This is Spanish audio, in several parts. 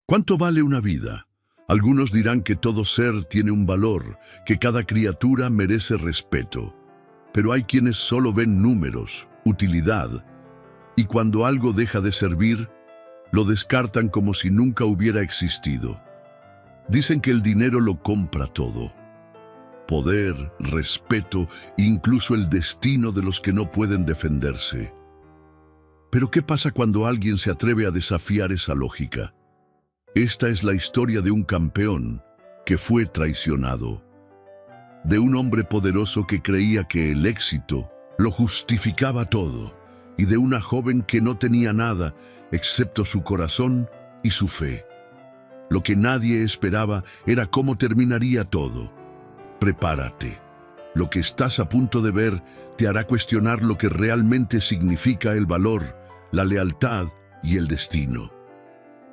¿Cuánto vale una vida? Algunos dirán que todo ser tiene un valor, que cada criatura merece respeto. Pero hay quienes solo ven números, utilidad, y cuando algo deja de servir, lo descartan como si nunca hubiera existido. Dicen que el dinero lo compra todo. Poder, respeto, incluso el destino de los que no pueden defenderse. Pero ¿qué pasa cuando alguien se atreve a desafiar esa lógica? Esta es la historia de un campeón que fue traicionado, de un hombre poderoso que creía que el éxito lo justificaba todo, y de una joven que no tenía nada excepto su corazón y su fe. Lo que nadie esperaba era cómo terminaría todo. Prepárate. Lo que estás a punto de ver te hará cuestionar lo que realmente significa el valor, la lealtad y el destino.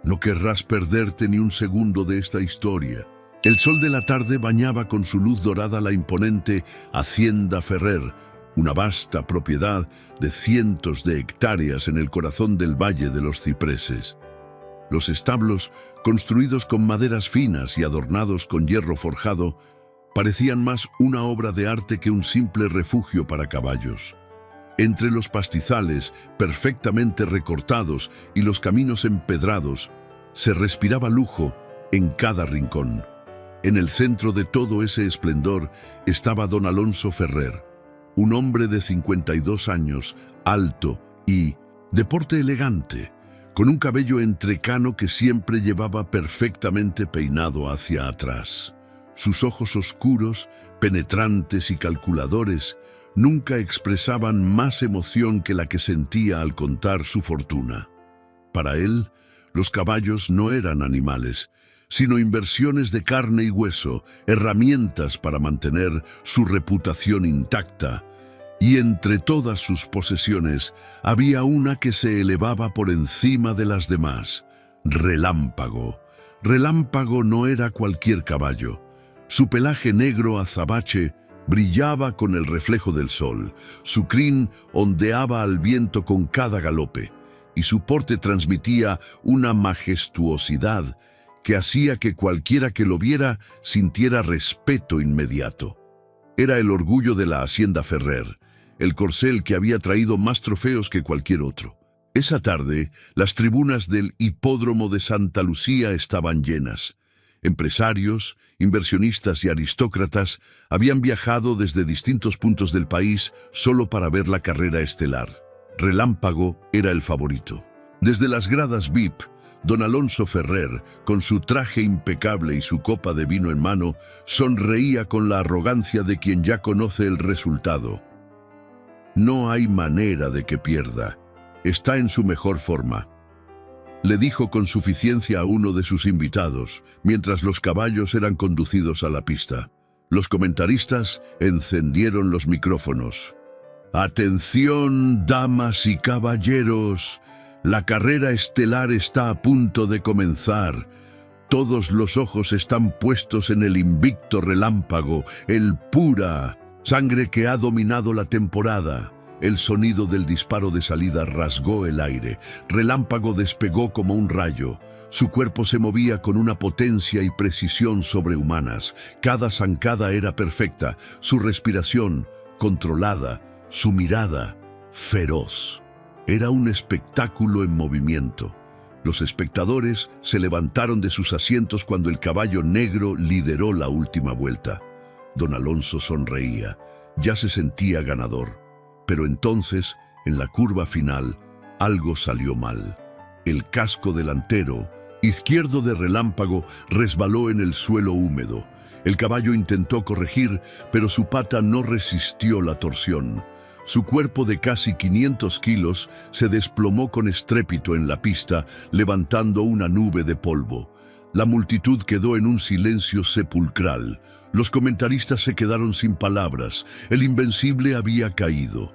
No querrás perderte ni un segundo de esta historia. El sol de la tarde bañaba con su luz dorada la imponente Hacienda Ferrer, una vasta propiedad de cientos de hectáreas en el corazón del Valle de los Cipreses. Los establos, construidos con maderas finas y adornados con hierro forjado, parecían más una obra de arte que un simple refugio para caballos. Entre los pastizales, perfectamente recortados, y los caminos empedrados, se respiraba lujo en cada rincón. En el centro de todo ese esplendor estaba don Alonso Ferrer, un hombre de 52 años, alto y de porte elegante, con un cabello entrecano que siempre llevaba perfectamente peinado hacia atrás. Sus ojos oscuros, penetrantes y calculadores, nunca expresaban más emoción que la que sentía al contar su fortuna. Para él, los caballos no eran animales, sino inversiones de carne y hueso, herramientas para mantener su reputación intacta. Y entre todas sus posesiones había una que se elevaba por encima de las demás: Relámpago. Relámpago no era cualquier caballo. Su pelaje negro azabache brillaba con el reflejo del sol, su crin ondeaba al viento con cada galope, y su porte transmitía una majestuosidad que hacía que cualquiera que lo viera sintiera respeto inmediato. Era el orgullo de la Hacienda Ferrer, el corcel que había traído más trofeos que cualquier otro. Esa tarde, las tribunas del hipódromo de Santa Lucía estaban llenas. Empresarios, inversionistas y aristócratas habían viajado desde distintos puntos del país solo para ver la carrera estelar. Relámpago era el favorito. Desde las gradas VIP, don Alonso Ferrer, con su traje impecable y su copa de vino en mano, sonreía con la arrogancia de quien ya conoce el resultado. No hay manera de que pierda. Está en su mejor forma, le dijo con suficiencia a uno de sus invitados, mientras los caballos eran conducidos a la pista. Los comentaristas encendieron los micrófonos. «Atención, damas y caballeros, la carrera estelar está a punto de comenzar. Todos los ojos están puestos en el invicto Relámpago, el pura sangre que ha dominado la temporada». El sonido del disparo de salida rasgó el aire. Relámpago despegó como un rayo. Su cuerpo se movía con una potencia y precisión sobrehumanas. Cada zancada era perfecta, su respiración controlada, su mirada feroz. Era un espectáculo en movimiento. Los espectadores se levantaron de sus asientos cuando el caballo negro lideró la última vuelta. Don Alonso sonreía. Ya se sentía ganador. Pero entonces, en la curva final, algo salió mal. El casco delantero, izquierdo de Relámpago, resbaló en el suelo húmedo. El caballo intentó corregir, pero su pata no resistió la torsión. Su cuerpo de casi 500 kilos se desplomó con estrépito en la pista, levantando una nube de polvo. La multitud quedó en un silencio sepulcral. Los comentaristas se quedaron sin palabras. El invencible había caído.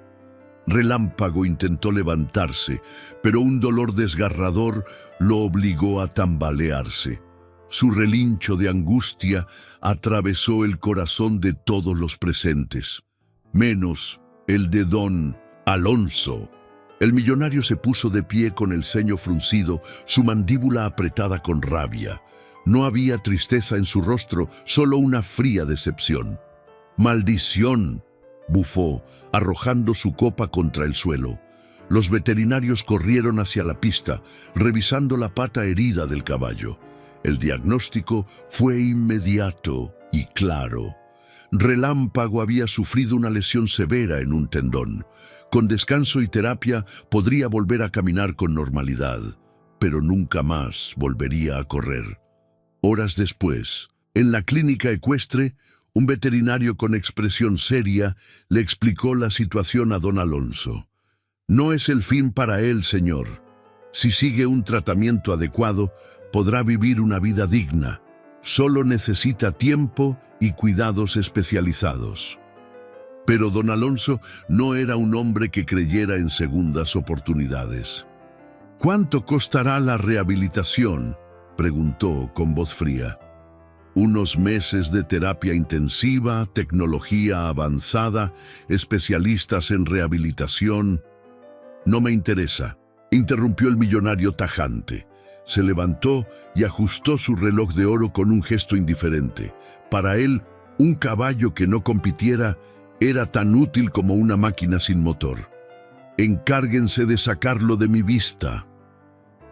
Relámpago intentó levantarse, pero un dolor desgarrador lo obligó a tambalearse. Su relincho de angustia atravesó el corazón de todos los presentes, menos el de don Alonso. El millonario se puso de pie con el ceño fruncido, su mandíbula apretada con rabia. No había tristeza en su rostro, solo una fría decepción. «¡Maldición!», bufó, arrojando su copa contra el suelo. Los veterinarios corrieron hacia la pista, revisando la pata herida del caballo. El diagnóstico fue inmediato y claro. Relámpago había sufrido una lesión severa en un tendón. Con descanso y terapia podría volver a caminar con normalidad, pero nunca más volvería a correr. Horas después, en la clínica ecuestre, un veterinario con expresión seria le explicó la situación a don Alonso. «No es el fin para él, señor. Si sigue un tratamiento adecuado, podrá vivir una vida digna. Solo necesita tiempo y cuidados especializados». Pero don Alonso no era un hombre que creyera en segundas oportunidades. «¿Cuánto costará la rehabilitación?», preguntó con voz fría. «Unos meses de terapia intensiva, tecnología avanzada, especialistas en rehabilitación». «No me interesa», interrumpió el millonario tajante. Se levantó y ajustó su reloj de oro con un gesto indiferente. Para él, un caballo que no compitiera era tan útil como una máquina sin motor. «Encárguense de sacarlo de mi vista».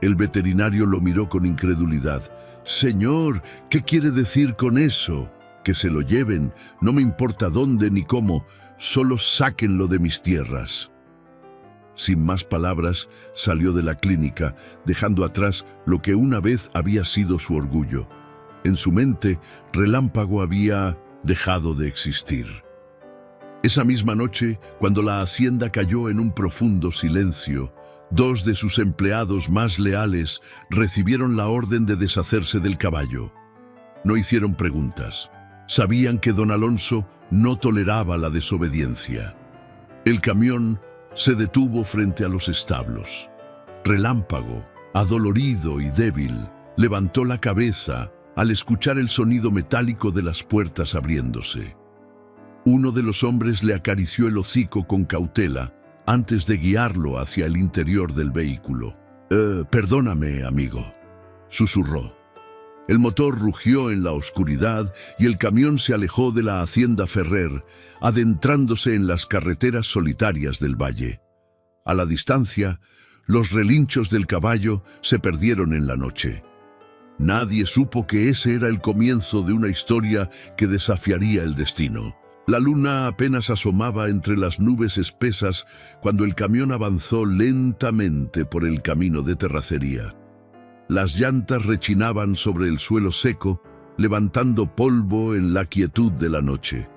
El veterinario lo miró con incredulidad. «Señor, ¿qué quiere decir con eso? Que se lo lleven, no me importa dónde ni cómo, solo sáquenlo de mis tierras». Sin más palabras, salió de la clínica, dejando atrás lo que una vez había sido su orgullo. En su mente, Relámpago había dejado de existir. Esa misma noche, cuando la hacienda cayó en un profundo silencio, dos de sus empleados más leales recibieron la orden de deshacerse del caballo. No hicieron preguntas. Sabían que don Alonso no toleraba la desobediencia. El camión se detuvo frente a los establos. Relámpago, adolorido y débil, levantó la cabeza al escuchar el sonido metálico de las puertas abriéndose. Uno de los hombres le acarició el hocico con cautela antes de guiarlo hacia el interior del vehículo. «Perdóname, amigo», susurró. El motor rugió en la oscuridad y el camión se alejó de la hacienda Ferrer, adentrándose en las carreteras solitarias del valle. A la distancia, los relinchos del caballo se perdieron en la noche. Nadie supo que ese era el comienzo de una historia que desafiaría el destino. La luna apenas asomaba entre las nubes espesas cuando el camión avanzó lentamente por el camino de terracería. Las llantas rechinaban sobre el suelo seco, levantando polvo en la quietud de la noche.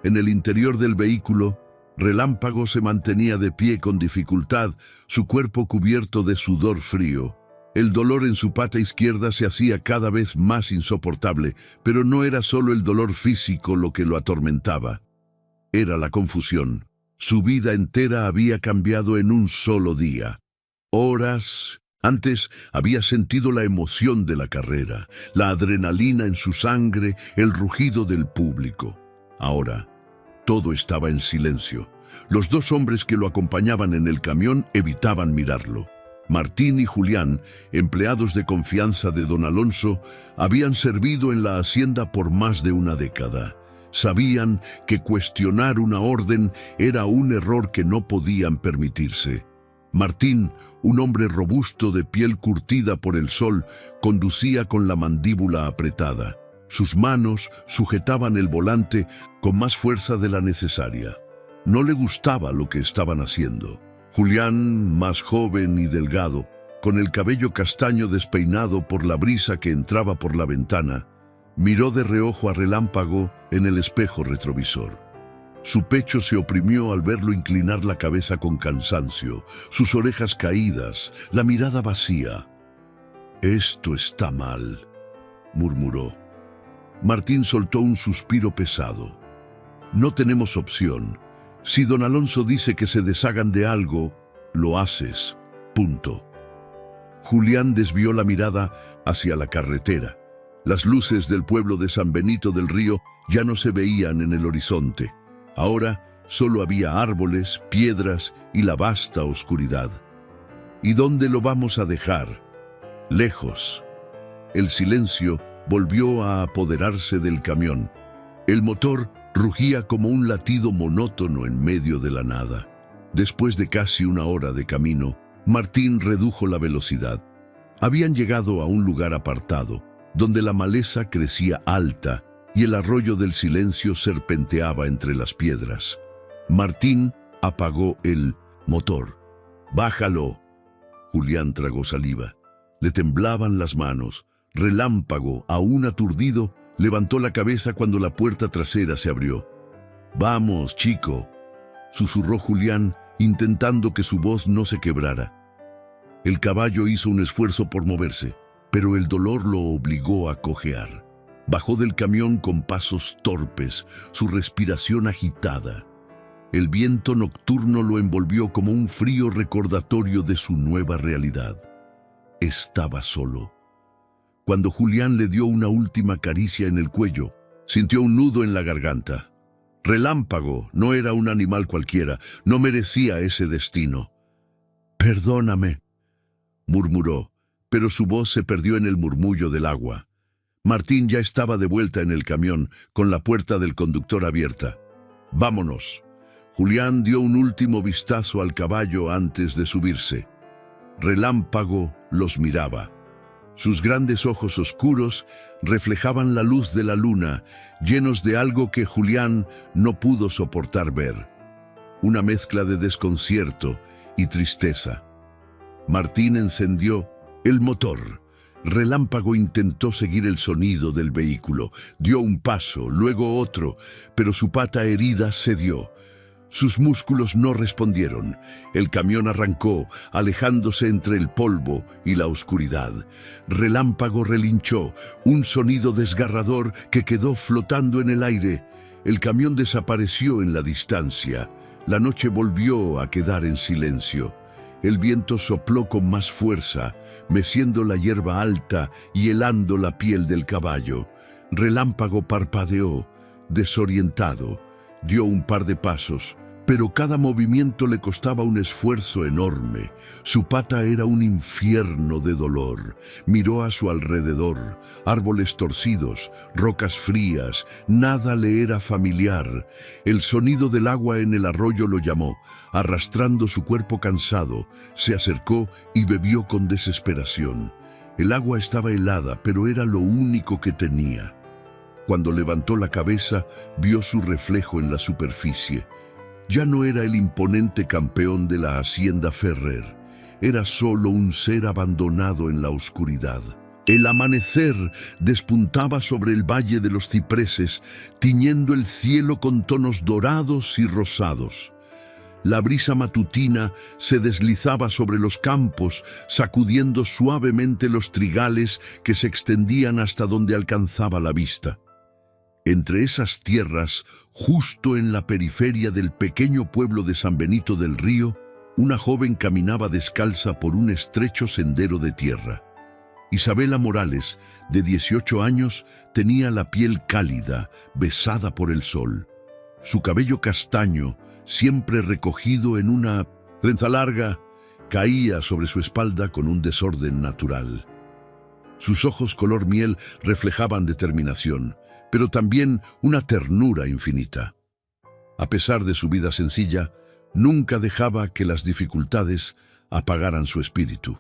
En el interior del vehículo, Relámpago se mantenía de pie con dificultad, su cuerpo cubierto de sudor frío. El dolor en su pata izquierda se hacía cada vez más insoportable, pero no era solo el dolor físico lo que lo atormentaba. Era la confusión. Su vida entera había cambiado en un solo día. Horas antes había sentido la emoción de la carrera, la adrenalina en su sangre, el rugido del público. Ahora, todo estaba en silencio. Los dos hombres que lo acompañaban en el camión evitaban mirarlo. Martín y Julián, empleados de confianza de don Alonso, habían servido en la hacienda por más de una década. Sabían que cuestionar una orden era un error que no podían permitirse. Martín, un hombre robusto de piel curtida por el sol, conducía con la mandíbula apretada. Sus manos sujetaban el volante con más fuerza de la necesaria. No le gustaba lo que estaban haciendo. Julián, más joven y delgado, con el cabello castaño despeinado por la brisa que entraba por la ventana, miró de reojo a Relámpago en el espejo retrovisor. Su pecho se oprimió al verlo inclinar la cabeza con cansancio, sus orejas caídas, la mirada vacía. «Esto está mal», murmuró. Martín soltó un suspiro pesado. «No tenemos opción. Si don Alonso dice que se deshagan de algo, lo haces. Punto». Julián desvió la mirada hacia la carretera. Las luces del pueblo de San Benito del Río ya no se veían en el horizonte. Ahora Solo había árboles, piedras y la vasta oscuridad. ¿Y dónde lo vamos a dejar? Lejos. El silencio volvió a apoderarse del camión. El motor rugía como un latido monótono en medio de la nada. Después de casi una hora de camino, Martín redujo la velocidad. Habían llegado a un lugar apartado, donde la maleza crecía alta y el arroyo del silencio serpenteaba entre las piedras. Martín apagó el motor. «¡Bájalo!». Julián tragó saliva. Le temblaban las manos. Relámpago, aún aturdido, levantó la cabeza cuando la puerta trasera se abrió. «Vamos, chico», susurró Julián, intentando que su voz no se quebrara. El caballo hizo un esfuerzo por moverse, pero el dolor lo obligó a cojear. Bajó del camión con pasos torpes, su respiración agitada. El viento nocturno lo envolvió como un frío recordatorio de su nueva realidad. Estaba solo. Cuando Julián le dio una última caricia en el cuello, sintió un nudo en la garganta. Relámpago no era un animal cualquiera, no merecía ese destino. «Perdóname», murmuró, pero su voz se perdió en el murmullo del agua. Martín ya estaba de vuelta en el camión, con la puerta del conductor abierta. «Vámonos». Julián dio un último vistazo al caballo antes de subirse. Relámpago los miraba. Sus grandes ojos oscuros reflejaban la luz de la luna, llenos de algo que Julián no pudo soportar ver. Una mezcla de desconcierto y tristeza. Martín encendió el motor. Relámpago intentó seguir el sonido del vehículo. Dio un paso, luego otro, pero su pata herida cedió. Sus músculos no respondieron. El camión arrancó, alejándose entre el polvo y la oscuridad. Relámpago relinchó, un sonido desgarrador que quedó flotando en el aire. El camión desapareció en la distancia. La noche volvió a quedar en silencio. El viento sopló con más fuerza, meciendo la hierba alta y helando la piel del caballo. Relámpago parpadeó, desorientado. Dio un par de pasos, pero cada movimiento le costaba un esfuerzo enorme. Su pata era un infierno de dolor. Miró a su alrededor, árboles torcidos, rocas frías, nada le era familiar. El sonido del agua en el arroyo lo llamó. Arrastrando su cuerpo cansado, se acercó y bebió con desesperación. El agua estaba helada, pero era lo único que tenía. Cuando levantó la cabeza, vio su reflejo en la superficie. Ya no era el imponente campeón de la hacienda Ferrer. Era solo un ser abandonado en la oscuridad. El amanecer despuntaba sobre el valle de los cipreses, tiñendo el cielo con tonos dorados y rosados. La brisa matutina se deslizaba sobre los campos, sacudiendo suavemente los trigales que se extendían hasta donde alcanzaba la vista. Entre esas tierras, justo en la periferia del pequeño pueblo de San Benito del Río, una joven caminaba descalza por un estrecho sendero de tierra. Isabela Morales, de 18 años, tenía la piel cálida, besada por el sol. Su cabello castaño, siempre recogido en una trenza larga, caía sobre su espalda con un desorden natural. Sus ojos color miel reflejaban determinación, pero también una ternura infinita. A pesar de su vida sencilla, nunca dejaba que las dificultades apagaran su espíritu.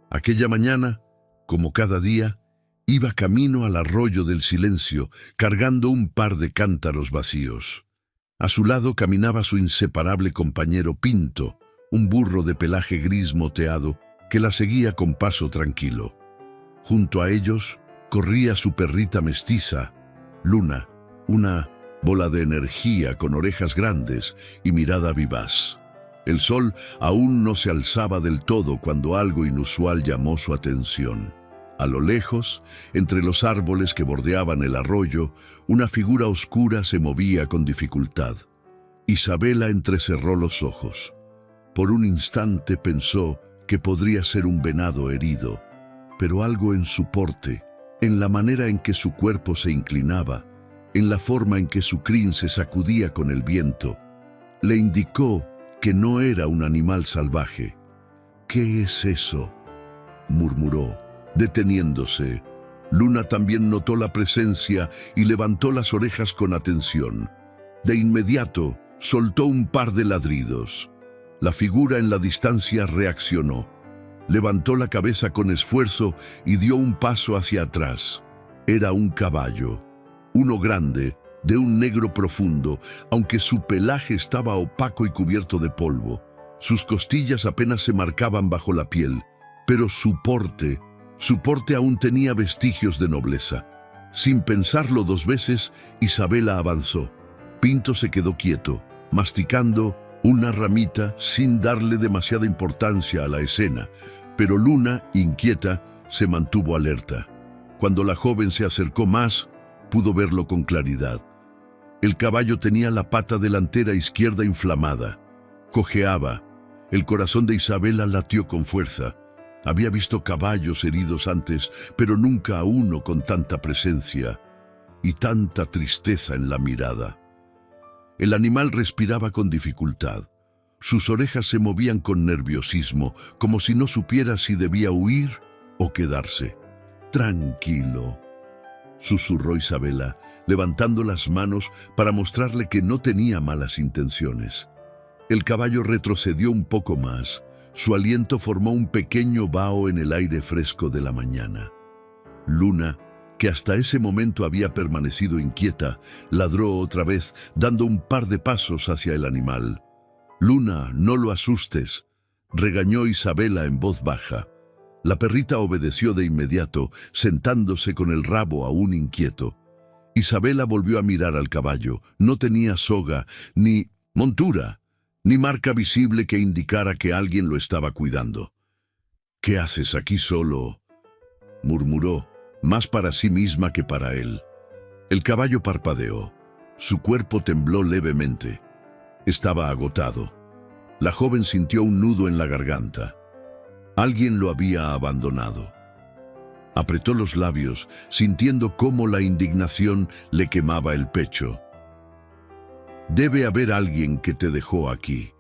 Aquella mañana, como cada día, iba camino al arroyo del silencio, cargando un par de cántaros vacíos. A su lado caminaba su inseparable compañero Pinto, un burro de pelaje gris moteado que la seguía con paso tranquilo. Junto a ellos corría su perrita mestiza, Luna, una bola de energía con orejas grandes y mirada vivaz. El sol aún no se alzaba del todo cuando algo inusual llamó su atención. A lo lejos, entre los árboles que bordeaban el arroyo, una figura oscura se movía con dificultad. Isabela entrecerró los ojos. Por un instante pensó que podría ser un venado herido, pero algo en su porte, en la manera en que su cuerpo se inclinaba, en la forma en que su crin se sacudía con el viento, Le indicó que no era un animal salvaje. «¿Qué es eso?», murmuró, deteniéndose. Luna también notó la presencia y levantó las orejas con atención. De inmediato, soltó un par de ladridos. La figura en la distancia reaccionó. Levantó la cabeza con esfuerzo y dio un paso hacia atrás. Era un caballo, uno grande, de un negro profundo, aunque su pelaje estaba opaco y cubierto de polvo. Sus costillas apenas se marcaban bajo la piel, pero su porte aún tenía vestigios de nobleza. Sin pensarlo dos veces, Isabela avanzó. Pinto se quedó quieto, masticando una ramita sin darle demasiada importancia a la escena, pero Luna, inquieta, se mantuvo alerta. Cuando la joven se acercó más, pudo verlo con claridad. El caballo tenía la pata delantera izquierda inflamada. Cojeaba. El corazón de Isabela latió con fuerza. Había visto caballos heridos antes, pero nunca a uno con tanta presencia y tanta tristeza en la mirada. El animal respiraba con dificultad. Sus orejas se movían con nerviosismo, como si no supiera si debía huir o quedarse. «Tranquilo», susurró Isabela, levantando las manos para mostrarle que no tenía malas intenciones. El caballo retrocedió un poco más. Su aliento formó un pequeño vaho en el aire fresco de la mañana. Luna, que hasta ese momento había permanecido inquieta, ladró otra vez, dando un par de pasos hacia el animal. «Luna, no lo asustes», regañó Isabela en voz baja. La perrita obedeció de inmediato, sentándose con el rabo aún inquieto. Isabela volvió a mirar al caballo. No tenía soga, ni montura, ni marca visible que indicara que alguien lo estaba cuidando. «¿Qué haces aquí solo?», murmuró, más para sí misma que para él. El caballo parpadeó. Su cuerpo tembló levemente. Estaba agotado. La joven sintió un nudo en la garganta. Alguien lo había abandonado. Apretó los labios, sintiendo cómo la indignación le quemaba el pecho. «Debe haber alguien que te dejó aquí.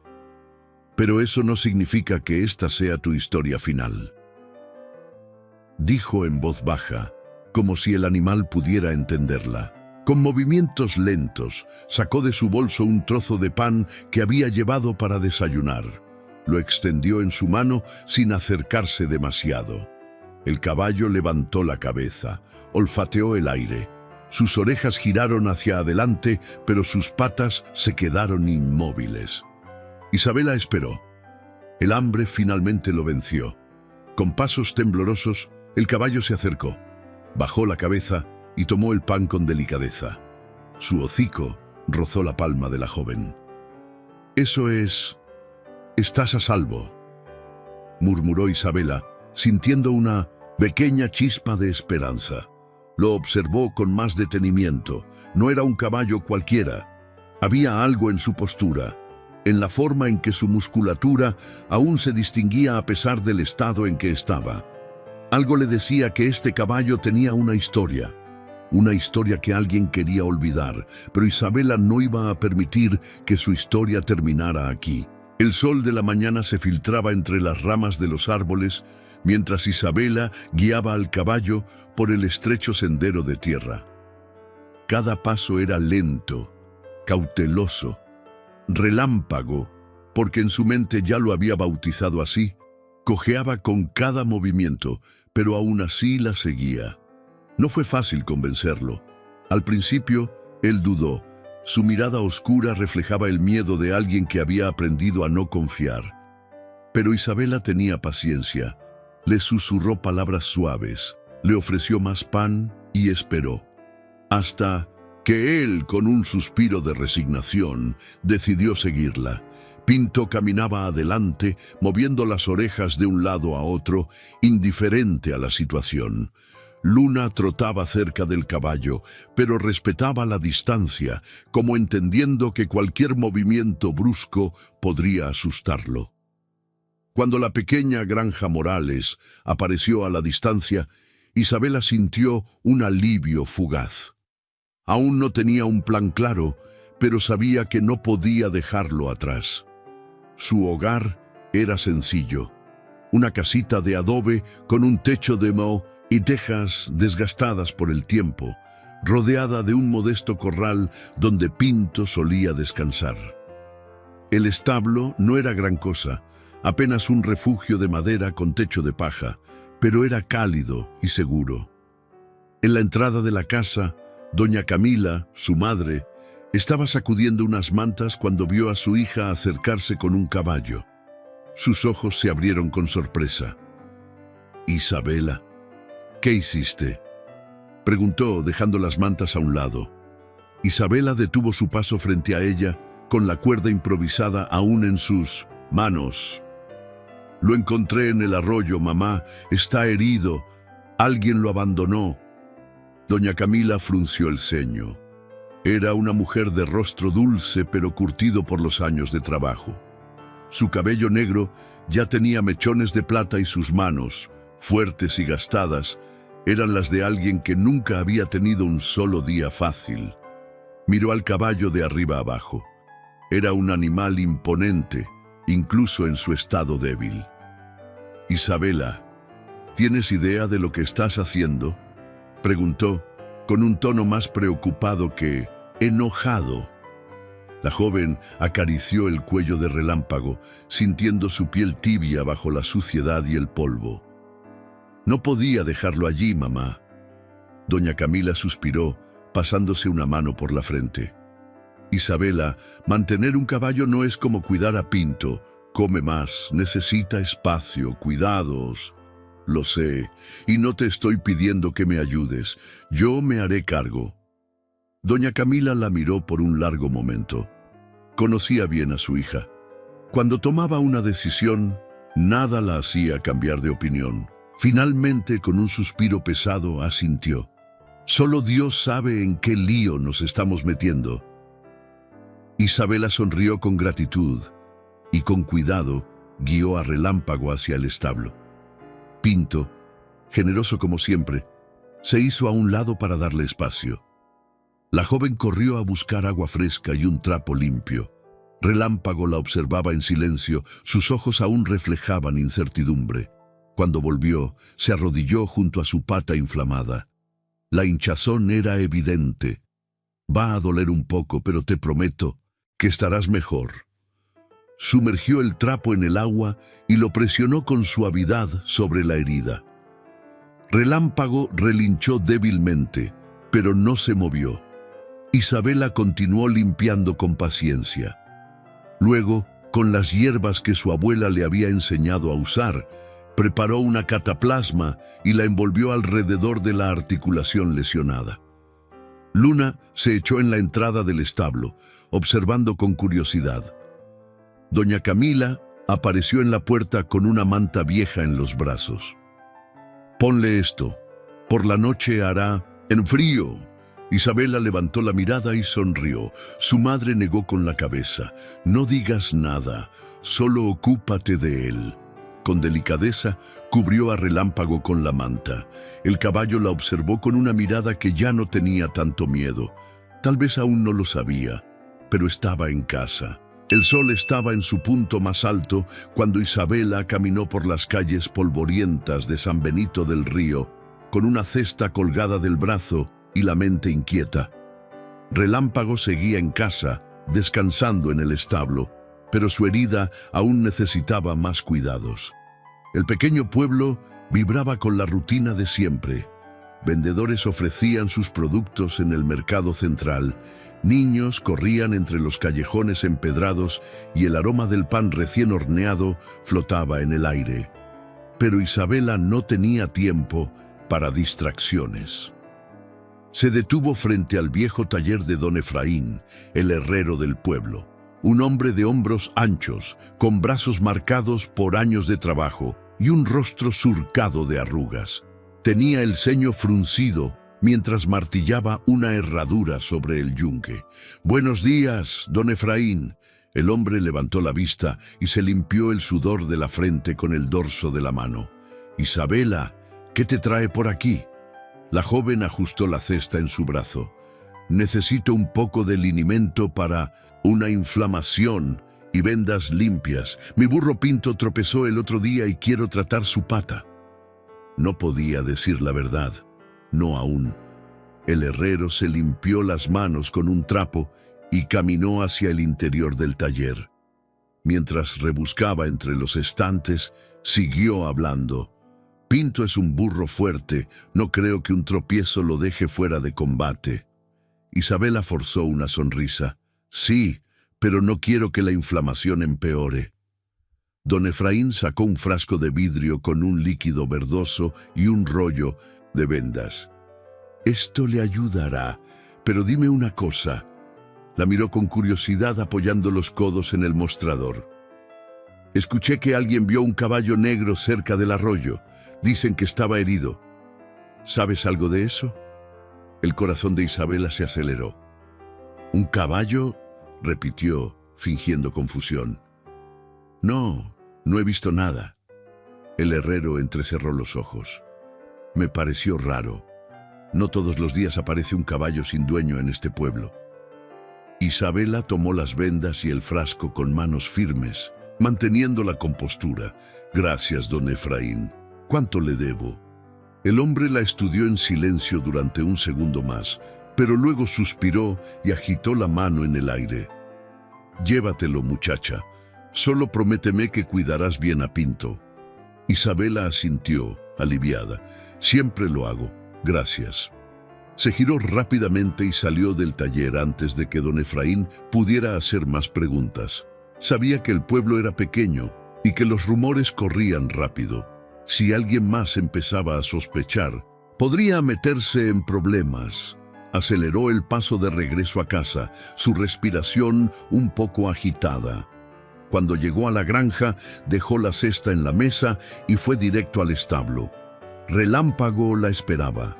Pero eso no significa que esta sea tu historia final», dijo en voz baja, como si el animal pudiera entenderla. Con movimientos lentos, sacó de su bolso un trozo de pan que había llevado para desayunar. Lo extendió en su mano sin acercarse demasiado. El caballo levantó la cabeza, olfateó el aire. Sus orejas giraron hacia adelante, pero sus patas se quedaron inmóviles. Isabela esperó. El hambre finalmente lo venció. Con pasos temblorosos, el caballo se acercó. Bajó la cabeza y tomó el pan con delicadeza. Su hocico rozó la palma de la joven. «Eso es... estás a salvo», murmuró Isabela, sintiendo una pequeña chispa de esperanza. Lo observó con más detenimiento. No era un caballo cualquiera. Había algo en su postura, en la forma en que su musculatura aún se distinguía a pesar del estado en que estaba. Algo le decía que este caballo tenía una historia que alguien quería olvidar, pero Isabela no iba a permitir que su historia terminara aquí. El sol de la mañana se filtraba entre las ramas de los árboles, mientras Isabela guiaba al caballo por el estrecho sendero de tierra. Cada paso era lento, cauteloso, relámpago, porque en su mente ya lo había bautizado así. Cojeaba con cada movimiento, pero aún así la seguía. No fue fácil convencerlo. Al principio, él dudó. Su mirada oscura reflejaba el miedo de alguien que había aprendido a no confiar. Pero Isabela tenía paciencia. Le susurró palabras suaves, le ofreció más pan y esperó. Hasta que él, con un suspiro de resignación, decidió seguirla. Pinto caminaba adelante, moviendo las orejas de un lado a otro, indiferente a la situación. Luna trotaba cerca del caballo, pero respetaba la distancia, como entendiendo que cualquier movimiento brusco podría asustarlo. Cuando la pequeña granja Morales apareció a la distancia, Isabela sintió un alivio fugaz. Aún no tenía un plan claro, pero sabía que no podía dejarlo atrás. Su hogar era sencillo, una casita de adobe con un techo de moho y tejas desgastadas por el tiempo, rodeada de un modesto corral donde Pinto solía descansar. El establo no era gran cosa, apenas un refugio de madera con techo de paja, pero era cálido y seguro. En la entrada de la casa, doña Camila, su madre, estaba sacudiendo unas mantas cuando vio a su hija acercarse con un caballo. Sus ojos se abrieron con sorpresa. «Isabela, ¿qué hiciste?», preguntó, dejando las mantas a un lado. Isabela detuvo su paso frente a ella, con la cuerda improvisada aún en sus manos. «Lo encontré en el arroyo, mamá. Está herido. Alguien lo abandonó». Doña Camila frunció el ceño. Era una mujer de rostro dulce pero curtido por los años de trabajo. Su cabello negro ya tenía mechones de plata y sus manos, fuertes y gastadas, eran las de alguien que nunca había tenido un solo día fácil. Miró al caballo de arriba abajo. Era un animal imponente, incluso en su estado débil. «Isabela, ¿tienes idea de lo que estás haciendo?», preguntó, con un tono más preocupado que enojado. La joven acarició el cuello de Relámpago, sintiendo su piel tibia bajo la suciedad y el polvo. «No podía dejarlo allí, mamá». Doña Camila suspiró, pasándose una mano por la frente. «Isabela, mantener un caballo no es como cuidar a Pinto. Come más, necesita espacio, cuidados». «Lo sé, y no te estoy pidiendo que me ayudes. Yo me haré cargo». Doña Camila la miró por un largo momento. Conocía bien a su hija. Cuando tomaba una decisión, nada la hacía cambiar de opinión. Finalmente, con un suspiro pesado, asintió. «Solo Dios sabe en qué lío nos estamos metiendo». Isabela sonrió con gratitud y con cuidado guió a Relámpago hacia el establo. Pinto, generoso como siempre, se hizo a un lado para darle espacio. La joven corrió a buscar agua fresca y un trapo limpio. Relámpago la observaba en silencio, sus ojos aún reflejaban incertidumbre. Cuando volvió, se arrodilló junto a su pata inflamada. La hinchazón era evidente. «Va a doler un poco, pero te prometo que estarás mejor». Sumergió el trapo en el agua y lo presionó con suavidad sobre la herida. Relámpago relinchó débilmente, pero no se movió. Isabela continuó limpiando con paciencia. Luego, con las hierbas que su abuela le había enseñado a usar, preparó una cataplasma y la envolvió alrededor de la articulación lesionada. Luna se echó en la entrada del establo, observando con curiosidad. Doña Camila apareció en la puerta con una manta vieja en los brazos. «Ponle esto. Por la noche hará en frío». Isabela levantó la mirada y sonrió. Su madre negó con la cabeza. «No digas nada, solo ocúpate de él». Con delicadeza, cubrió a Relámpago con la manta. El caballo la observó con una mirada que ya no tenía tanto miedo. Tal vez aún no lo sabía, pero estaba en casa. El sol estaba en su punto más alto cuando Isabela caminó por las calles polvorientas de San Benito del Río, con una cesta colgada del brazo y la mente inquieta. Relámpago seguía en casa, descansando en el establo, pero su herida aún necesitaba más cuidados. El pequeño pueblo vibraba con la rutina de siempre. Vendedores ofrecían sus productos en el mercado central, niños corrían entre los callejones empedrados y el aroma del pan recién horneado flotaba en el aire. Pero Isabela no tenía tiempo para distracciones. Se detuvo frente al viejo taller de don Efraín, el herrero del pueblo. Un hombre de hombros anchos, con brazos marcados por años de trabajo y un rostro surcado de arrugas. Tenía el ceño fruncido mientras martillaba una herradura sobre el yunque. «Buenos días, don Efraín». El hombre levantó la vista y se limpió el sudor de la frente con el dorso de la mano. «Isabela, ¿qué te trae por aquí?». La joven ajustó la cesta en su brazo. Necesito un poco de linimento para una inflamación y vendas limpias. Mi burro Pinto tropezó el otro día y quiero tratar su pata. No podía decir la verdad. No aún. El herrero se limpió las manos con un trapo y caminó hacia el interior del taller. Mientras rebuscaba entre los estantes, siguió hablando. Pinto es un burro fuerte, no creo que un tropiezo lo deje fuera de combate. Isabela forzó una sonrisa. Sí, pero no quiero que la inflamación empeore. Don Efraín sacó un frasco de vidrio con un líquido verdoso y un rollo de vendas. Esto le ayudará, pero dime una cosa. La miró con curiosidad apoyando los codos en el mostrador. Escuché que alguien vio un caballo negro cerca del arroyo. Dicen que estaba herido. ¿Sabes algo de eso? El corazón de Isabela se aceleró. ¿Un caballo? Repitió, fingiendo confusión. No, no he visto nada. El herrero entrecerró los ojos. Me pareció raro. No todos los días aparece un caballo sin dueño en este pueblo. Isabela tomó las vendas y el frasco con manos firmes, manteniendo la compostura. Gracias, don Efraín. ¿Cuánto le debo? El hombre la estudió en silencio durante un segundo más, pero luego suspiró y agitó la mano en el aire. Llévatelo, muchacha. Solo prométeme que cuidarás bien a Pinto. Isabela asintió, aliviada. Siempre lo hago. Gracias. Se giró rápidamente y salió del taller antes de que don Efraín pudiera hacer más preguntas. Sabía que el pueblo era pequeño y que los rumores corrían rápido. Si alguien más empezaba a sospechar, podría meterse en problemas. Aceleró el paso de regreso a casa, su respiración un poco agitada. Cuando llegó a la granja, dejó la cesta en la mesa y fue directo al establo. Relámpago la esperaba.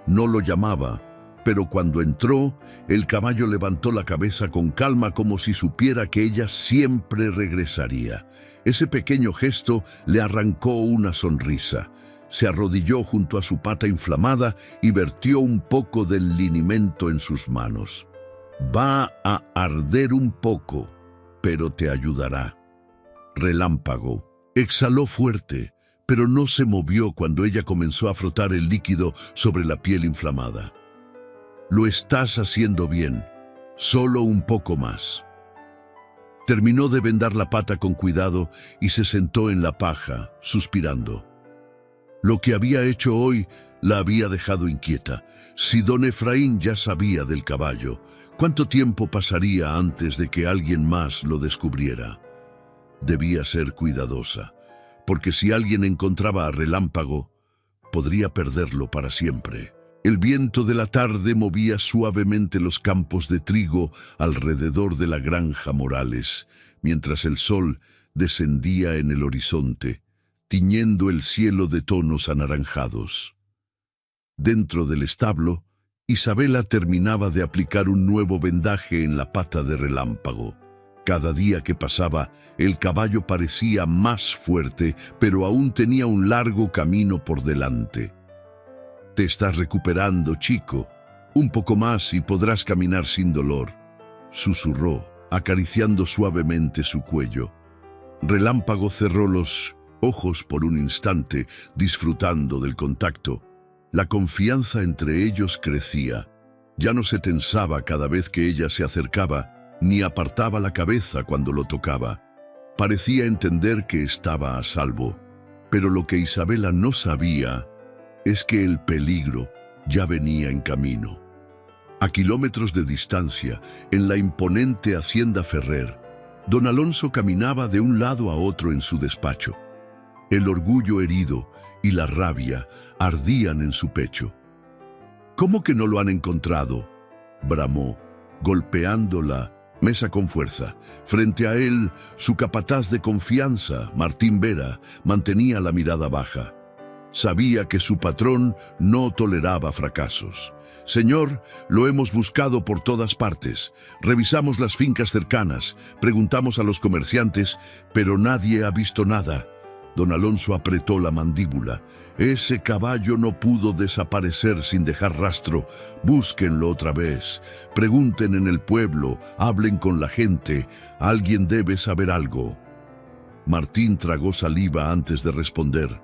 No lo llamaba, pero cuando entró, el caballo levantó la cabeza con calma como si supiera que ella siempre regresaría. Ese pequeño gesto le arrancó una sonrisa. Se arrodilló junto a su pata inflamada y vertió un poco del linimento en sus manos. Va a arder un poco, pero te ayudará. Relámpago exhaló fuerte, pero no se movió cuando ella comenzó a frotar el líquido sobre la piel inflamada. Lo estás haciendo bien, solo un poco más. Terminó de vendar la pata con cuidado y se sentó en la paja, suspirando. Lo que había hecho hoy la había dejado inquieta. Si don Efraín ya sabía del caballo, ¿cuánto tiempo pasaría antes de que alguien más lo descubriera? Debía ser cuidadosa, porque si alguien encontraba a Relámpago, podría perderlo para siempre. El viento de la tarde movía suavemente los campos de trigo alrededor de la granja Morales, mientras el sol descendía en el horizonte, tiñendo el cielo de tonos anaranjados. Dentro del establo, Isabela terminaba de aplicar un nuevo vendaje en la pata de Relámpago. Cada día que pasaba, el caballo parecía más fuerte, pero aún tenía un largo camino por delante. Te estás recuperando, chico. Un poco más y podrás caminar sin dolor, susurró, acariciando suavemente su cuello. Relámpago cerró los ojos por un instante, disfrutando del contacto. La confianza entre ellos crecía. Ya no se tensaba cada vez que ella se acercaba, ni apartaba la cabeza cuando lo tocaba. Parecía entender que estaba a salvo, pero lo que Isabela no sabía es que el peligro ya venía en camino. A kilómetros de distancia, en la imponente hacienda Ferrer, don Alonso caminaba de un lado a otro en su despacho. El orgullo herido y la rabia ardían en su pecho. ¿Cómo que no lo han encontrado?, bramó, golpeando la mesa con fuerza. Frente a él, su capataz de confianza, Martín Vera, mantenía la mirada baja. Sabía que su patrón no toleraba fracasos. Señor, lo hemos buscado por todas partes. Revisamos las fincas cercanas, preguntamos a los comerciantes, pero nadie ha visto nada. Don Alonso apretó la mandíbula. Ese caballo no pudo desaparecer sin dejar rastro. Búsquenlo otra vez. Pregunten en el pueblo, hablen con la gente. Alguien debe saber algo. Martín tragó saliva antes de responder.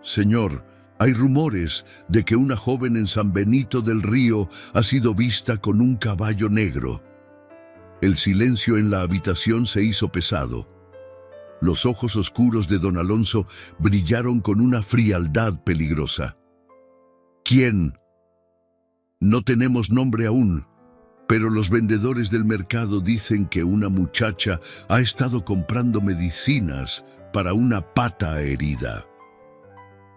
Señor, hay rumores de que una joven en San Benito del Río ha sido vista con un caballo negro. El silencio en la habitación se hizo pesado. Los ojos oscuros de don Alonso brillaron con una frialdad peligrosa. ¿Quién? No tenemos nombre aún, pero los vendedores del mercado dicen que una muchacha ha estado comprando medicinas para una pata herida.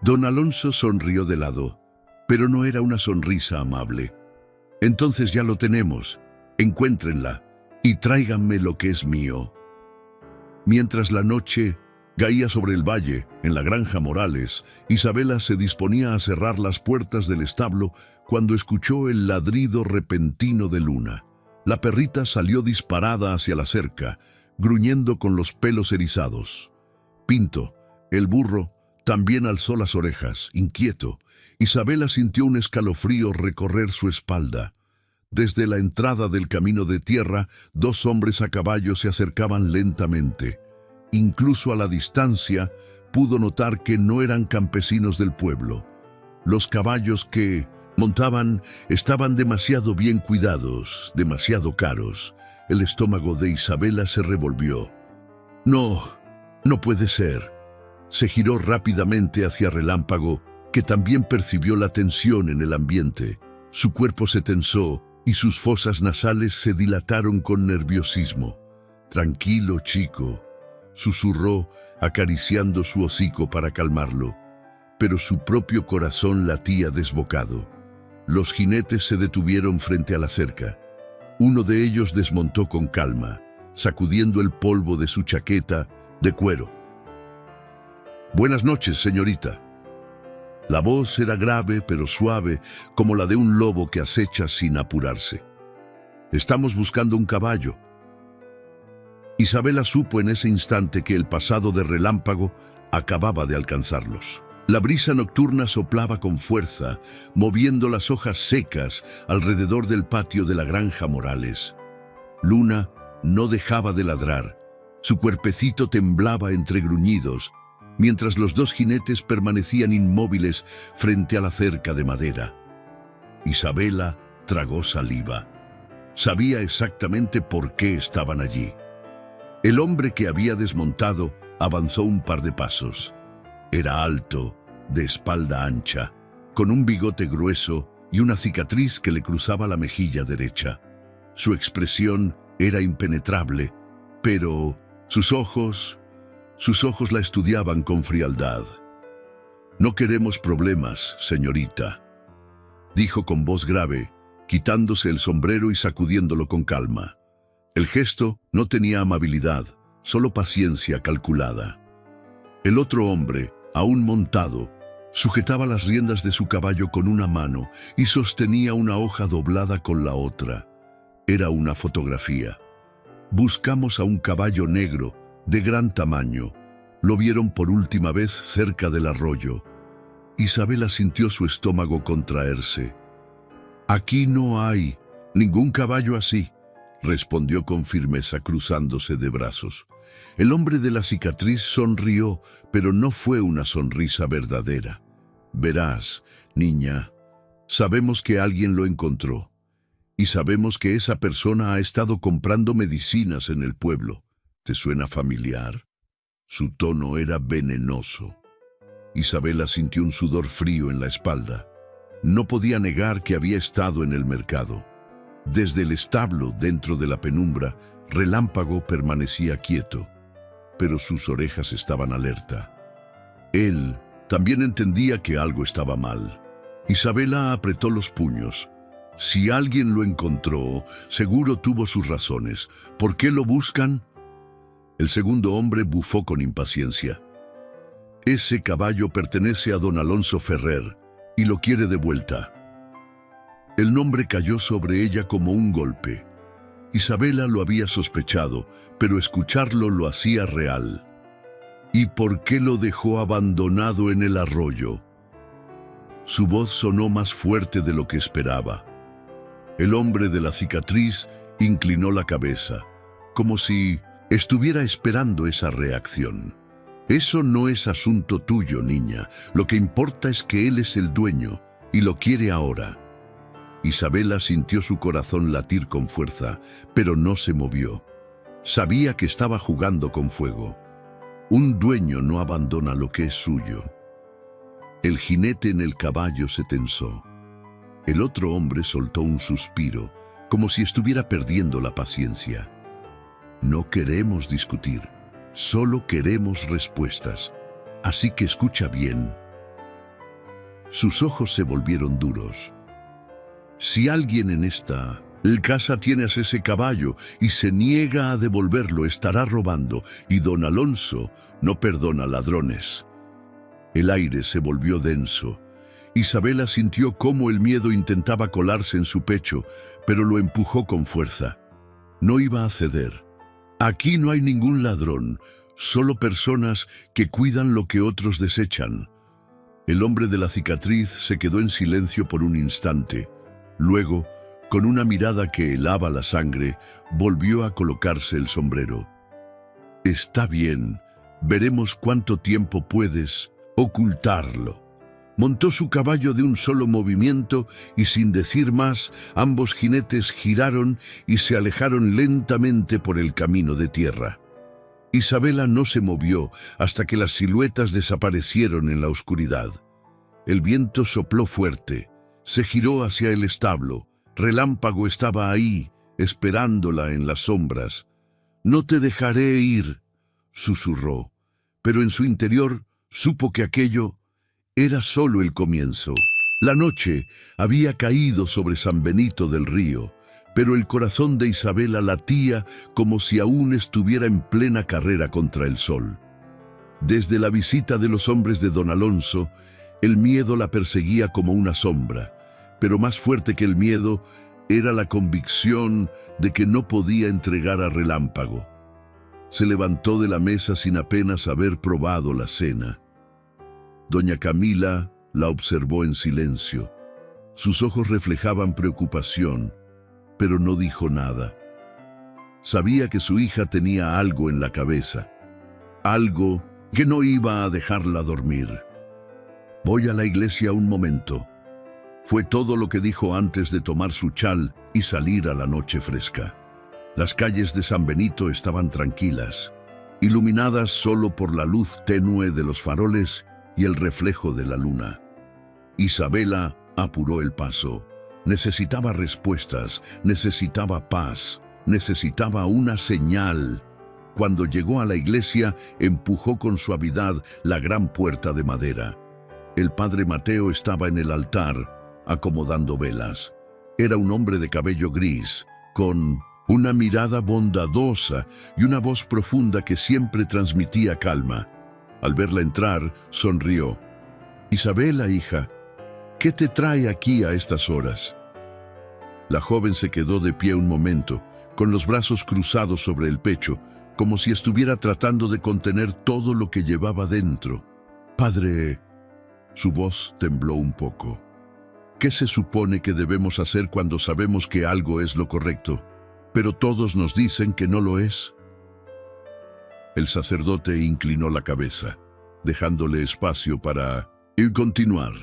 Don Alonso sonrió de lado, pero no era una sonrisa amable. Entonces ya lo tenemos. Encuéntrenla y tráiganme lo que es mío. Mientras la noche caía sobre el valle, en la granja Morales, Isabela se disponía a cerrar las puertas del establo cuando escuchó el ladrido repentino de Luna. La perrita salió disparada hacia la cerca, gruñendo con los pelos erizados. Pinto, el burro, también alzó las orejas, inquieto. Isabela sintió un escalofrío recorrer su espalda. Desde la entrada del camino de tierra, dos hombres a caballo se acercaban lentamente. Incluso a la distancia, pudo notar que no eran campesinos del pueblo. Los caballos que montaban estaban demasiado bien cuidados, demasiado caros. El estómago de Isabela se revolvió. No puede ser. Se giró rápidamente hacia Relámpago, que también percibió la tensión en el ambiente. Su cuerpo se tensó y sus fosas nasales se dilataron con nerviosismo. Tranquilo, chico, susurró, acariciando su hocico para calmarlo. Pero su propio corazón latía desbocado. Los jinetes se detuvieron frente a la cerca. Uno de ellos desmontó con calma, sacudiendo el polvo de su chaqueta de cuero. «Buenas noches, señorita». La voz era grave pero suave, como la de un lobo que acecha sin apurarse. «Estamos buscando un caballo». Isabela supo en ese instante que el pasado de Relámpago acababa de alcanzarlos. La brisa nocturna soplaba con fuerza, moviendo las hojas secas alrededor del patio de la granja Morales. Luna no dejaba de ladrar. Su cuerpecito temblaba entre gruñidos, mientras los dos jinetes permanecían inmóviles frente a la cerca de madera. Isabela tragó saliva. Sabía exactamente por qué estaban allí. El hombre que había desmontado avanzó un par de pasos. Era alto, de espalda ancha, con un bigote grueso y una cicatriz que le cruzaba la mejilla derecha. Su expresión era impenetrable, pero sus ojos la estudiaban con frialdad. «No queremos problemas, señorita», dijo con voz grave, quitándose el sombrero y sacudiéndolo con calma. El gesto no tenía amabilidad, solo paciencia calculada. El otro hombre, aún montado, sujetaba las riendas de su caballo con una mano y sostenía una hoja doblada con la otra. Era una fotografía. «Buscamos a un caballo negro, de gran tamaño. Lo vieron por última vez cerca del arroyo». Isabela sintió su estómago contraerse. «Aquí no hay ningún caballo así», respondió con firmeza, cruzándose de brazos. El hombre de la cicatriz sonrió, pero no fue una sonrisa verdadera. «Verás, niña, sabemos que alguien lo encontró, y sabemos que esa persona ha estado comprando medicinas en el pueblo. ¿Te suena familiar?» Su tono era venenoso. Isabela sintió un sudor frío en la espalda. No podía negar que había estado en el mercado. Desde el establo, dentro de la penumbra, Relámpago permanecía quieto, pero sus orejas estaban alerta. Él también entendía que algo estaba mal. Isabela apretó los puños. Si alguien lo encontró, seguro tuvo sus razones. ¿Por qué lo buscan? El segundo hombre bufó con impaciencia. «Ese caballo pertenece a don Alonso Ferrer y lo quiere de vuelta». El nombre cayó sobre ella como un golpe. Isabela lo había sospechado, pero escucharlo lo hacía real. ¿Y por qué lo dejó abandonado en el arroyo? Su voz sonó más fuerte de lo que esperaba. El hombre de la cicatriz inclinó la cabeza, como si estuviera esperando esa reacción. Eso no es asunto tuyo, niña. Lo que importa es que él es el dueño y lo quiere ahora. Isabela sintió su corazón latir con fuerza, pero no se movió. Sabía que estaba jugando con fuego. Un dueño no abandona lo que es suyo. El jinete en el caballo se tensó. El otro hombre soltó un suspiro, como si estuviera perdiendo la paciencia. No queremos discutir, solo queremos respuestas. Así que escucha bien. Sus ojos se volvieron duros. Si alguien en esta casa tiene a ese caballo y se niega a devolverlo, estará robando, y don Alonso no perdona ladrones. El aire se volvió denso. Isabela sintió cómo el miedo intentaba colarse en su pecho, pero lo empujó con fuerza. No iba a ceder. Aquí no hay ningún ladrón, solo personas que cuidan lo que otros desechan. El hombre de la cicatriz se quedó en silencio por un instante. Luego, con una mirada que helaba la sangre, volvió a colocarse el sombrero. Está bien, veremos cuánto tiempo puedes ocultarlo. Montó su caballo de un solo movimiento y sin decir más, ambos jinetes giraron y se alejaron lentamente por el camino de tierra. Isabela no se movió hasta que las siluetas desaparecieron en la oscuridad. El viento sopló fuerte, se giró hacia el establo. Relámpago estaba ahí, esperándola en las sombras. «No te dejaré ir», susurró, pero en su interior supo que aquello era solo el comienzo. La noche había caído sobre San Benito del Río, pero el corazón de Isabela latía como si aún estuviera en plena carrera contra el sol. Desde la visita de los hombres de don Alonso, el miedo la perseguía como una sombra, pero más fuerte que el miedo era la convicción de que no podía entregar a Relámpago. Se levantó de la mesa sin apenas haber probado la cena. Doña Camila la observó en silencio. Sus ojos reflejaban preocupación, pero no dijo nada. Sabía que su hija tenía algo en la cabeza, algo que no iba a dejarla dormir. «Voy a la iglesia un momento», fue todo lo que dijo antes de tomar su chal y salir a la noche fresca. Las calles de San Benito estaban tranquilas, iluminadas solo por la luz tenue de los faroles y el reflejo de la luna. Isabela apuró el paso. Necesitaba respuestas, necesitaba paz, necesitaba una señal. Cuando llegó a la iglesia, empujó con suavidad la gran puerta de madera. El padre Mateo estaba en el altar, acomodando velas. Era un hombre de cabello gris, con una mirada bondadosa y una voz profunda que siempre transmitía calma. Al verla entrar, sonrió. «Isabela, hija, ¿qué te trae aquí a estas horas?» La joven se quedó de pie un momento, con los brazos cruzados sobre el pecho, como si estuviera tratando de contener todo lo que llevaba dentro. «Padre», su voz tembló un poco. ¿Qué se supone que debemos hacer cuando sabemos que algo es lo correcto, pero todos nos dicen que no lo es? El sacerdote inclinó la cabeza, dejándole espacio para continuar.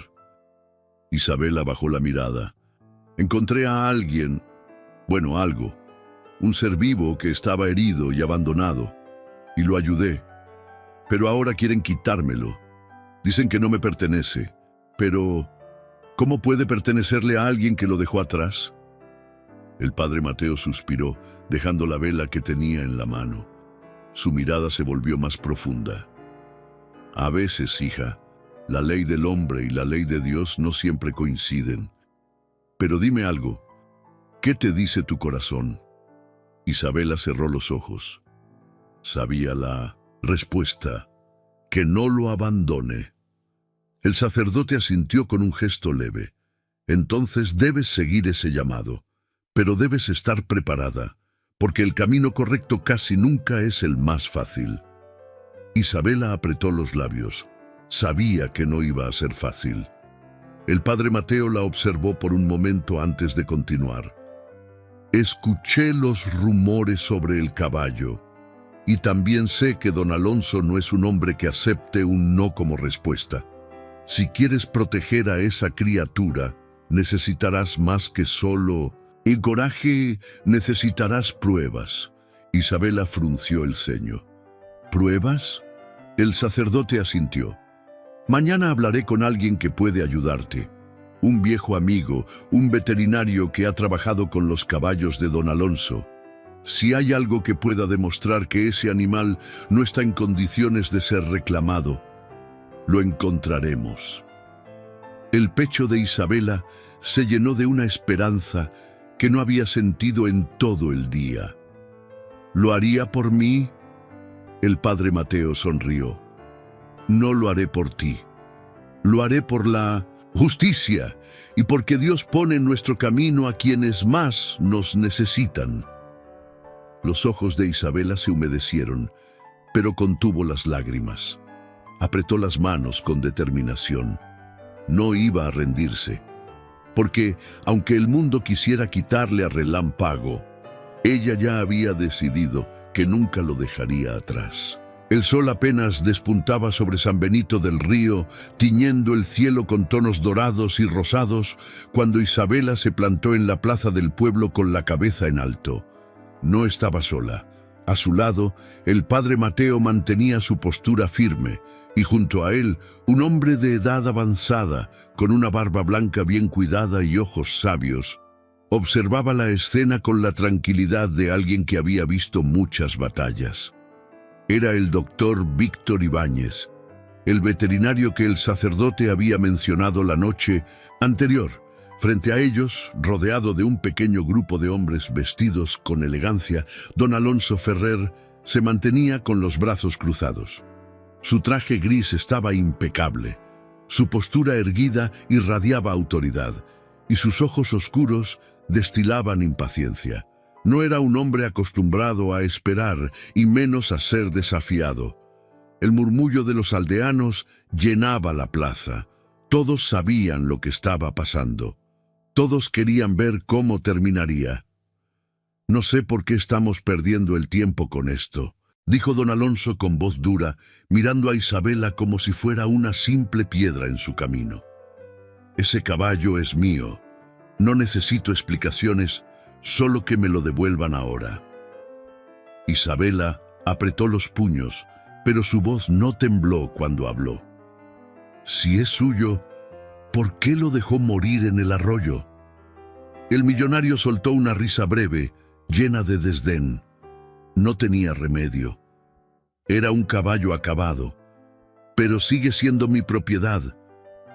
Isabela bajó la mirada. «Encontré a alguien, algo, un ser vivo que estaba herido y abandonado, y lo ayudé. Pero ahora quieren quitármelo. Dicen que no me pertenece, pero ¿cómo puede pertenecerle a alguien que lo dejó atrás?» El padre Mateo suspiró, dejando la vela que tenía en la mano. Su mirada se volvió más profunda. «A veces, hija, la ley del hombre y la ley de Dios no siempre coinciden. Pero dime algo, ¿qué te dice tu corazón?» Isabela cerró los ojos. Sabía la respuesta, que no lo abandone. El sacerdote asintió con un gesto leve. «Entonces debes seguir ese llamado, pero debes estar preparada, porque el camino correcto casi nunca es el más fácil». Isabela apretó los labios. Sabía que no iba a ser fácil. El padre Mateo la observó por un momento antes de continuar. Escuché los rumores sobre el caballo, y también sé que don Alonso no es un hombre que acepte un no como respuesta. Si quieres proteger a esa criatura, necesitarás más que solo... El coraje, necesitarás pruebas. Isabela frunció el ceño. ¿Pruebas? El sacerdote asintió. Mañana hablaré con alguien que puede ayudarte. Un viejo amigo, un veterinario que ha trabajado con los caballos de don Alonso. Si hay algo que pueda demostrar que ese animal no está en condiciones de ser reclamado, lo encontraremos. El pecho de Isabela se llenó de una esperanza que no había sentido en todo el día. ¿Lo haría por mí? El padre Mateo sonrió. No lo haré por ti. Lo haré por la justicia y porque Dios pone en nuestro camino a quienes más nos necesitan. Los ojos de Isabela se humedecieron, pero contuvo las lágrimas. Apretó las manos con determinación. No iba a rendirse, porque, aunque el mundo quisiera quitarle a Relámpago, ella ya había decidido que nunca lo dejaría atrás. El sol apenas despuntaba sobre San Benito del Río, tiñendo el cielo con tonos dorados y rosados, cuando Isabela se plantó en la plaza del pueblo con la cabeza en alto. No estaba sola. A su lado, el padre Mateo mantenía su postura firme, y junto a él, un hombre de edad avanzada, con una barba blanca bien cuidada y ojos sabios, observaba la escena con la tranquilidad de alguien que había visto muchas batallas. Era el doctor Víctor Ibáñez, el veterinario que el sacerdote había mencionado la noche anterior. Frente a ellos, rodeado de un pequeño grupo de hombres vestidos con elegancia, don Alonso Ferrer se mantenía con los brazos cruzados. Su traje gris estaba impecable, su postura erguida irradiaba autoridad, y sus ojos oscuros destilaban impaciencia. No era un hombre acostumbrado a esperar y menos a ser desafiado. El murmullo de los aldeanos llenaba la plaza. Todos sabían lo que estaba pasando. Todos querían ver cómo terminaría. «No sé por qué estamos perdiendo el tiempo con esto», dijo don Alonso con voz dura, mirando a Isabela como si fuera una simple piedra en su camino. «Ese caballo es mío. No necesito explicaciones, solo que me lo devuelvan ahora». Isabela apretó los puños, pero su voz no tembló cuando habló. «Si es suyo, ¿por qué lo dejó morir en el arroyo?». El millonario soltó una risa breve, llena de desdén. No tenía remedio. Era un caballo acabado, pero sigue siendo mi propiedad,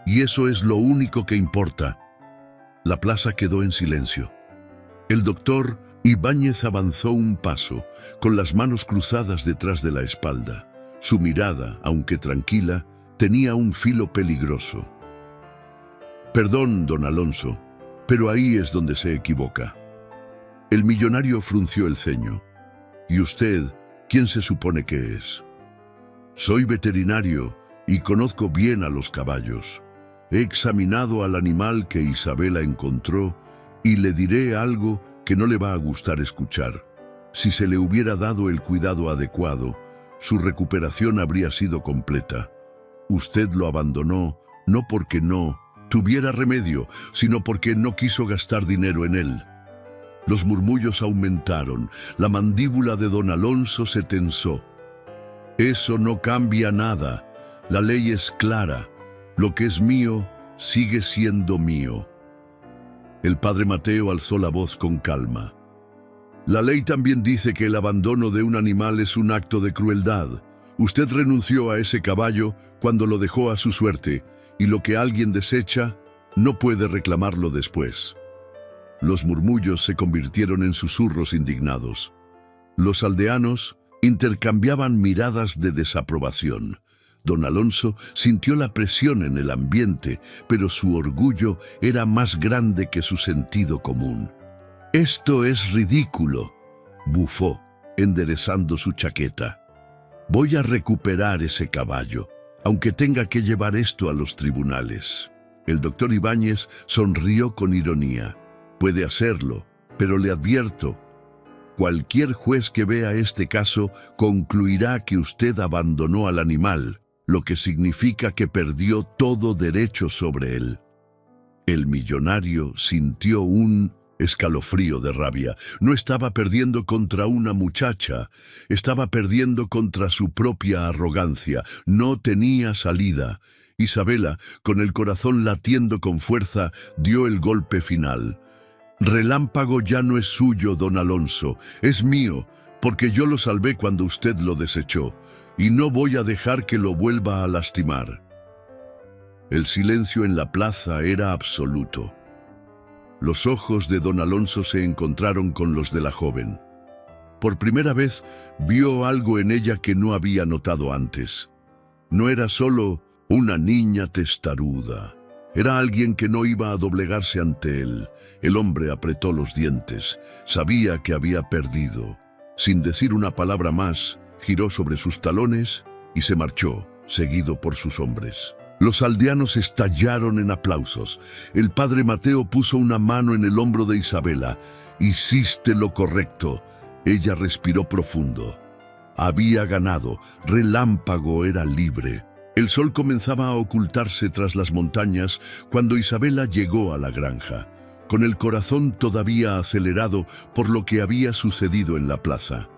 y eso es lo único que importa. La plaza quedó en silencio. El doctor Ibáñez avanzó un paso, con las manos cruzadas detrás de la espalda. Su mirada, aunque tranquila, tenía un filo peligroso. «Perdón, don Alonso, pero ahí es donde se equivoca». El millonario frunció el ceño. «¿Y usted, quién se supone que es?». «Soy veterinario y conozco bien a los caballos. He examinado al animal que Isabela encontró y le diré algo que no le va a gustar escuchar. Si se le hubiera dado el cuidado adecuado, su recuperación habría sido completa. Usted lo abandonó no porque no tuviera remedio, sino porque no quiso gastar dinero en él». Los murmullos aumentaron. La mandíbula de don Alonso se tensó. «Eso no cambia nada. La ley es clara. Lo que es mío sigue siendo mío». El padre Mateo alzó la voz con calma. «La ley también dice que el abandono de un animal es un acto de crueldad. Usted renunció a ese caballo cuando lo dejó a su suerte, y lo que alguien desecha no puede reclamarlo después». Los murmullos se convirtieron en susurros indignados. Los aldeanos intercambiaban miradas de desaprobación. Don Alonso sintió la presión en el ambiente, pero su orgullo era más grande que su sentido común. «Esto es ridículo», bufó, enderezando su chaqueta. Voy a recuperar ese caballo, aunque tenga que llevar esto a los tribunales. El doctor Ibáñez sonrió con ironía. Puede hacerlo, pero le advierto, cualquier juez que vea este caso concluirá que usted abandonó al animal, lo que significa que perdió todo derecho sobre él. El millonario sintió un escalofrío de rabia. No estaba perdiendo contra una muchacha, estaba perdiendo contra su propia arrogancia. No tenía salida. Isabela, con el corazón latiendo con fuerza, dio el golpe final. Relámpago ya no es suyo, don Alonso, es mío, porque yo lo salvé cuando usted lo desechó, y no voy a dejar que lo vuelva a lastimar. El silencio en la plaza era absoluto. Los ojos de don Alonso se encontraron con los de la joven. Por primera vez vio algo en ella que no había notado antes. No era solo una niña testaruda. Era alguien que no iba a doblegarse ante él. El hombre apretó los dientes. Sabía que había perdido. Sin decir una palabra más, giró sobre sus talones y se marchó, seguido por sus hombres. Los aldeanos estallaron en aplausos. El padre Mateo puso una mano en el hombro de Isabela. «Hiciste lo correcto». Ella respiró profundo. Había ganado. Relámpago era libre. El sol comenzaba a ocultarse tras las montañas cuando Isabela llegó a la granja, con el corazón todavía acelerado por lo que había sucedido en la plaza.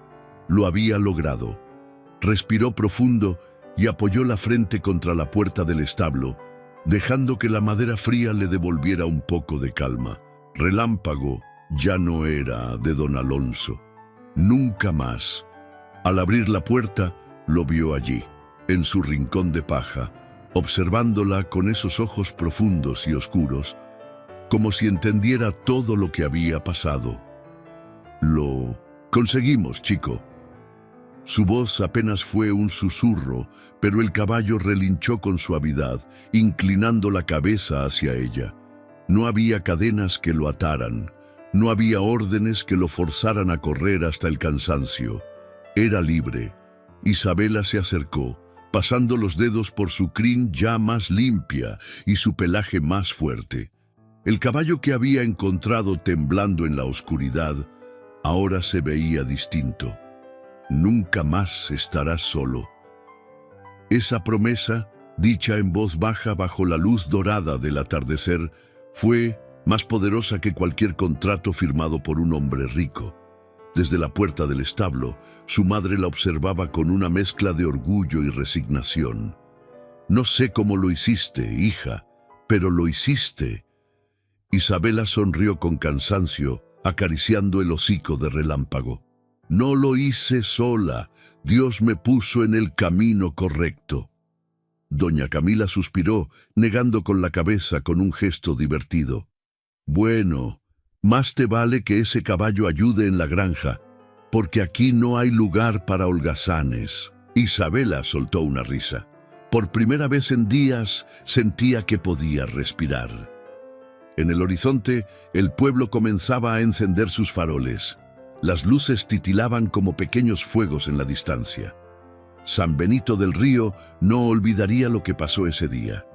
Lo había logrado. Respiró profundo y apoyó la frente contra la puerta del establo, dejando que la madera fría le devolviera un poco de calma. Relámpago ya no era de don Alonso. Nunca más. Al abrir la puerta, lo vio allí, en su rincón de paja, observándola con esos ojos profundos y oscuros, como si entendiera todo lo que había pasado. «Lo conseguimos, chico». Su voz apenas fue un susurro, pero el caballo relinchó con suavidad, inclinando la cabeza hacia ella. No había cadenas que lo ataran, no había órdenes que lo forzaran a correr hasta el cansancio. Era libre. Isabela se acercó, pasando los dedos por su crin ya más limpia y su pelaje más fuerte. El caballo que había encontrado temblando en la oscuridad, ahora se veía distinto. Nunca más estarás solo. Esa promesa, dicha en voz baja bajo la luz dorada del atardecer, fue más poderosa que cualquier contrato firmado por un hombre rico. Desde la puerta del establo, su madre la observaba con una mezcla de orgullo y resignación. «No sé cómo lo hiciste, hija, pero lo hiciste». Isabela sonrió con cansancio, acariciando el hocico de Relámpago. «No lo hice sola, Dios me puso en el camino correcto». Doña Camila suspiró, negando con la cabeza con un gesto divertido. «Bueno, más te vale que ese caballo ayude en la granja, porque aquí no hay lugar para holgazanes». Isabela soltó una risa. Por primera vez en días sentía que podía respirar. En el horizonte, el pueblo comenzaba a encender sus faroles. Las luces titilaban como pequeños fuegos en la distancia. San Benito del Río no olvidaría lo que pasó ese día.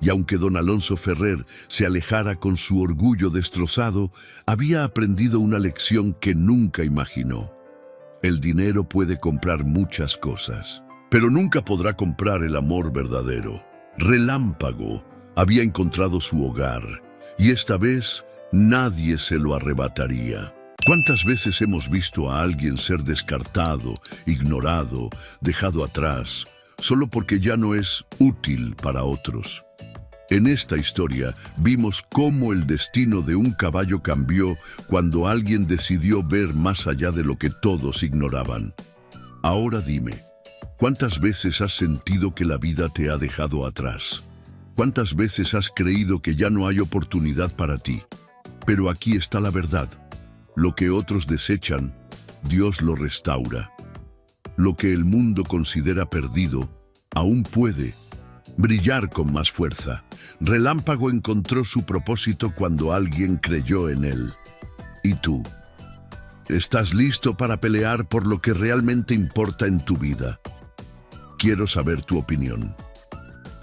Y aunque don Alonso Ferrer se alejara con su orgullo destrozado, había aprendido una lección que nunca imaginó. El dinero puede comprar muchas cosas, pero nunca podrá comprar el amor verdadero. Relámpago había encontrado su hogar, y esta vez nadie se lo arrebataría. ¿Cuántas veces hemos visto a alguien ser descartado, ignorado, dejado atrás, solo porque ya no es útil para otros? En esta historia vimos cómo el destino de un caballo cambió cuando alguien decidió ver más allá de lo que todos ignoraban. Ahora dime, ¿cuántas veces has sentido que la vida te ha dejado atrás? ¿Cuántas veces has creído que ya no hay oportunidad para ti? Pero aquí está la verdad. Lo que otros desechan, Dios lo restaura. Lo que el mundo considera perdido, aún puede brillar con más fuerza. Relámpago encontró su propósito cuando alguien creyó en él. ¿Y tú? ¿Estás listo para pelear por lo que realmente importa en tu vida? Quiero saber tu opinión.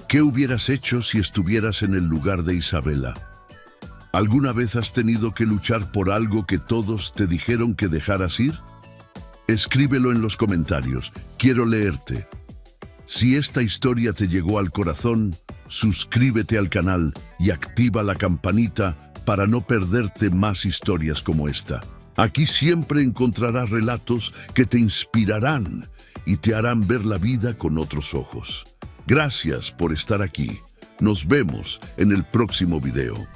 ¿Qué hubieras hecho si estuvieras en el lugar de Isabela? ¿Alguna vez has tenido que luchar por algo que todos te dijeron que dejaras ir? Escríbelo en los comentarios. Quiero leerte. Si esta historia te llegó al corazón, suscríbete al canal y activa la campanita para no perderte más historias como esta. Aquí siempre encontrarás relatos que te inspirarán y te harán ver la vida con otros ojos. Gracias por estar aquí. Nos vemos en el próximo video.